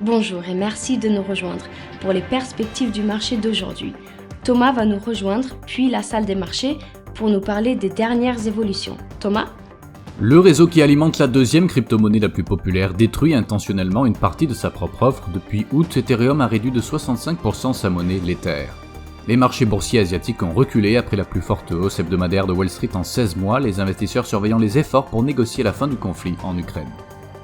Bonjour et merci de nous rejoindre pour les perspectives du marché d'aujourd'hui. Thomas va nous rejoindre, puis la salle des marchés, pour nous parler des dernières évolutions. Thomas ? Le réseau qui alimente la deuxième crypto-monnaie la plus populaire détruit intentionnellement une partie de sa propre offre. Depuis août, Ethereum a réduit de 65% sa monnaie, l'Ether. Les marchés boursiers asiatiques ont reculé après la plus forte hausse hebdomadaire de Wall Street en 16 mois, les investisseurs surveillant les efforts pour négocier la fin du conflit en Ukraine.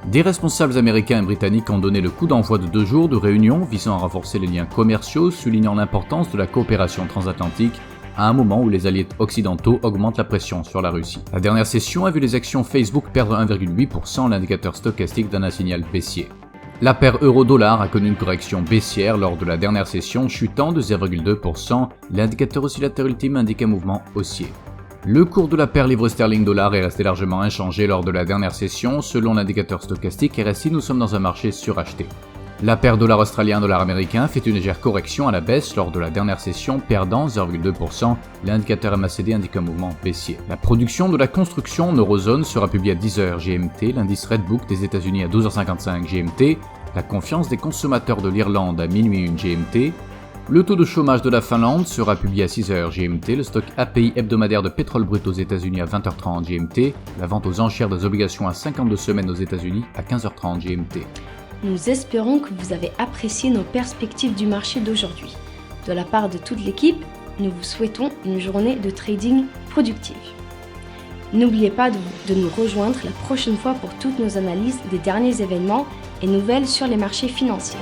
Des responsables américains et britanniques ont donné le coup d'envoi de 2 jours de réunions visant à renforcer les liens commerciaux, soulignant l'importance de la coopération transatlantique à un moment où les alliés occidentaux augmentent la pression sur la Russie. La dernière session a vu les actions Facebook perdre 1,8%, l'indicateur stochastique d'un signal baissier. La paire euro-dollar a connu une correction baissière lors de la dernière session, chutant de 0,2%, l'indicateur oscillateur ultime indique un mouvement haussier. Le cours de la paire livre sterling-dollar est resté largement inchangé lors de la dernière session. Selon l'indicateur stochastique RSI, nous sommes dans un marché suracheté. La paire dollar australien-dollar américain fait une légère correction à la baisse lors de la dernière session, perdant 0,2%. L'indicateur MACD indique un mouvement baissier. La production de la construction en eurozone sera publiée à 10h GMT, l'indice Redbook des États-Unis à 12h55 GMT, la confiance des consommateurs de l'Irlande à minuit 1 GMT. Le taux de chômage de la Finlande sera publié à 6h GMT, le stock API hebdomadaire de pétrole brut aux États-Unis à 20h30 GMT, la vente aux enchères des obligations à 52 semaines aux États-Unis à 15h30 GMT. Nous espérons que vous avez apprécié nos perspectives du marché d'aujourd'hui. De la part de toute l'équipe, nous vous souhaitons une journée de trading productive. N'oubliez pas de nous rejoindre la prochaine fois pour toutes nos analyses des derniers événements et nouvelles sur les marchés financiers.